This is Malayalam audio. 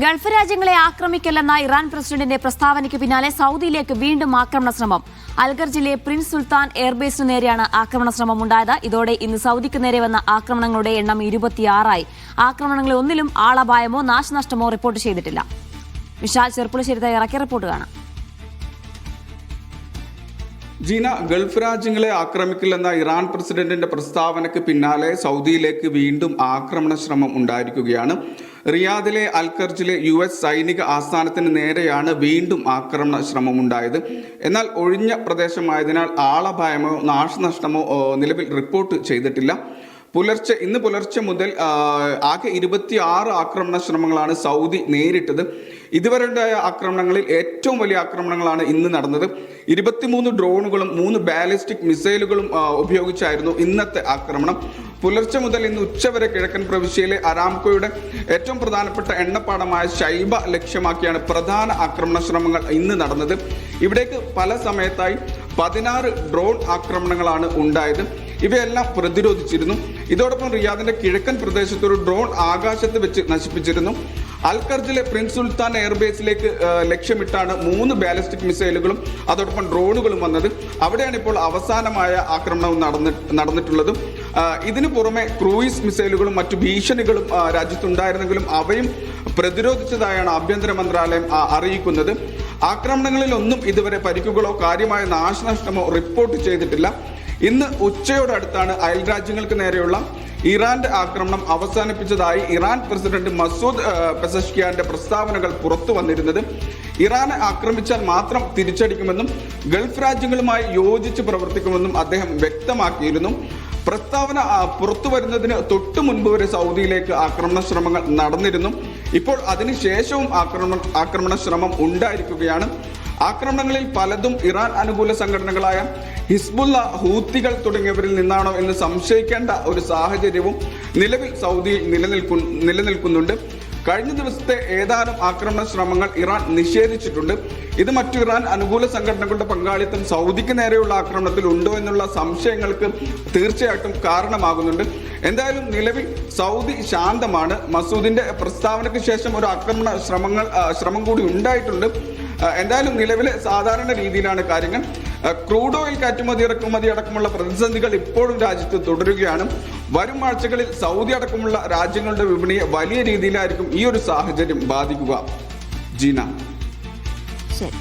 ഗൾഫ് രാജ്യങ്ങളെ ആക്രമിക്കില്ലെന്ന ഇറാൻ പ്രസിഡന്റിന്റെ പ്രസ്താവനയ്ക്ക് പിന്നാലെ സൗദിയിലേക്ക് വീണ്ടും ആക്രമണ ശ്രമം. അൽഖർജിലെ പ്രിൻസ് സുൽത്താൻ എയർബേസിനു നേരെയാണ് ആക്രമണ ശ്രമം ഉണ്ടായത്. ഇതോടെ ഇന്ന് സൗദിക്ക് നേരെ വന്ന ആക്രമണങ്ങളുടെ എണ്ണം 26 ആക്രമണങ്ങളിൽ ഒന്നിലും ആളപായമോ നാശനഷ്ടമോ റിപ്പോർട്ട് ചെയ്തിട്ടില്ല. വിശാൽ ചെറുപ്പുളശ്ശേരി തയ്യാറാക്കിയ റിപ്പോർട്ട് കാണാം. ജീന, ഗൾഫ് രാജ്യങ്ങളെ ആക്രമിക്കില്ലെന്ന ഇറാൻ പ്രസിഡന്റിന്റെ പ്രസ്താവനയ്ക്ക് പിന്നാലെ സൗദിയിലേക്ക് വീണ്ടും ആക്രമണ ശ്രമം ഉണ്ടായിരിക്കുകയാണ്. റിയാദിലെ അൽഖർജിലെ US സൈനിക ആസ്ഥാനത്തിന് നേരെയാണ് വീണ്ടും ആക്രമണ ശ്രമം ഉണ്ടായത്. എന്നാൽ ഒഴിഞ്ഞ പ്രദേശമായതിനാൽ ആളപായമോ നാശനഷ്ടമോ നിലവിൽ റിപ്പോർട്ട് ചെയ്തിട്ടില്ല. ഇന്ന് പുലർച്ചെ മുതൽ ആകെ 26 ആക്രമണ ശ്രമങ്ങളാണ് സൗദി നേരിട്ടത്. ഇതുവരെ ഉണ്ടായ ആക്രമണങ്ങളിൽ ഏറ്റവും വലിയ ആക്രമണങ്ങളാണ് ഇന്ന് നടന്നത്. 23 ഡ്രോണുകളും 3 ബാലിസ്റ്റിക് മിസൈലുകളും ഉപയോഗിച്ചായിരുന്നു ഇന്നത്തെ ആക്രമണം. പുലർച്ചെ മുതൽ ഇന്ന് ഉച്ചവരെ കിഴക്കൻ പ്രവിശ്യയിലെ അരാംകോയുടെ ഏറ്റവും പ്രധാനപ്പെട്ട എണ്ണപ്പാടമായ ഷൈബ ലക്ഷ്യമാക്കിയാണ് പ്രധാന ആക്രമണ ശ്രമങ്ങൾ ഇന്ന് നടന്നത്. ഇവിടേക്ക് പല സമയത്തായി 16 ഡ്രോൺ ആക്രമണങ്ങളാണ് ഉണ്ടായത്. ഇവയെല്ലാം പ്രതിരോധിച്ചിരുന്നു. ഇതോടൊപ്പം റിയാദിന്റെ കിഴക്കൻ പ്രദേശത്ത് ഒരു ഡ്രോൺ ആകാശത്ത് വെച്ച് നശിപ്പിച്ചിരുന്നു. അൽഖർജിലെ പ്രിൻസ് സുൽത്താൻ എയർബേസിലേക്ക് ലക്ഷ്യമിട്ടാണ് 3 ബാലിസ്റ്റിക് മിസൈലുകളും അതോടൊപ്പം ഡ്രോണുകളും വന്നത്. അവിടെയാണ് ഇപ്പോൾ അവസാനമായ ആക്രമണവും നടന്നിട്ടുള്ളത്. ഇതിനു പുറമെ ക്രൂയിസ് മിസൈലുകളും മറ്റു ഭീഷണികളും രാജ്യത്തുണ്ടായിരുന്നെങ്കിലും അവയും പ്രതിരോധിച്ചതായാണ് ആഭ്യന്തര മന്ത്രാലയം അറിയിക്കുന്നത്. ആക്രമണങ്ങളിലൊന്നും ഇതുവരെ പരിക്കുകളോ കാര്യമായ നാശനഷ്ടമോ റിപ്പോർട്ട് ചെയ്തിട്ടില്ല. ഇന്ന് ഉച്ചയോടടുത്താണ് അയൽ രാജ്യങ്ങൾക്ക് നേരെയുള്ള ഇറാന്റെ ആക്രമണം അവസാനിപ്പിച്ചതായി ഇറാൻ പ്രസിഡന്റ് മസൂദ് പെസഷ്കിയാന്റെ പ്രസ്താവനകൾ പുറത്തു വന്നിരുന്നത്. ഇറാനെ ആക്രമിച്ചാൽ മാത്രം തിരിച്ചടിക്കുമെന്നും ഗൾഫ് രാജ്യങ്ങളുമായി യോജിച്ച് പ്രവർത്തിക്കുമെന്നും അദ്ദേഹം വ്യക്തമാക്കിയിരുന്നു. പ്രസ്താവന പുറത്തു വരുന്നതിന് തൊട്ടു മുൻപ് വരെ സൗദിയിലേക്ക് ആക്രമണ ശ്രമങ്ങൾ നടന്നിരുന്നു. ഇപ്പോൾ അതിനുശേഷവും ആക്രമണ ശ്രമം ഉണ്ടായിരിക്കുകയാണ്. ആക്രമണങ്ങളിൽ പലതും ഇറാൻ അനുകൂല സംഘടനകളായ ഹിസ്ബുള്ള, ഹൂത്തികൾ തുടങ്ങിയവരിൽ നിന്നാണോ എന്ന് സംശയിക്കേണ്ട ഒരു സാഹചര്യവും നിലവിൽ സൗദിയിൽ നിലനിൽക്കുന്നുണ്ട്. കഴിഞ്ഞ ദിവസത്തെ ഏതാനും ആക്രമണ ശ്രമങ്ങൾ ഇറാൻ നിഷേധിച്ചിട്ടുണ്ട്. ഇത് മറ്റു ഇറാൻ അനുകൂല സംഘടനകളുടെ പങ്കാളിത്തം സൗദിക്ക് നേരെയുള്ള ആക്രമണത്തിൽ ഉണ്ടോ എന്നുള്ള സംശയങ്ങൾക്ക് തീർച്ചയായിട്ടും കാരണമാകുന്നുണ്ട്. എന്തായാലും നിലവിൽ സൗദി ശാന്തമാണ്. മസൂദിന്റെ പ്രസ്താവനയ്ക്ക് ശേഷം ഒരു ആക്രമണ ശ്രമം കൂടി ഉണ്ടായിട്ടുണ്ട്. എന്തായാലും നിലവിലെ സാധാരണ രീതിയിലാണ് കാര്യങ്ങൾ. ക്രൂഡ് ഓയിൽ കയറ്റുമതി ഇറക്കുമതി അടക്കമുള്ള പ്രതിസന്ധികൾ ഇപ്പോഴും രാജ്യത്ത് തുടരുകയാണ്. വരും ആഴ്ചകളിൽ സൗദി അടക്കമുള്ള രാജ്യങ്ങളുടെ വിപണിയെ വലിയ രീതിയിലായിരിക്കും ഈ ഒരു സാഹചര്യം ബാധിക്കുക. ജീന. ശരി.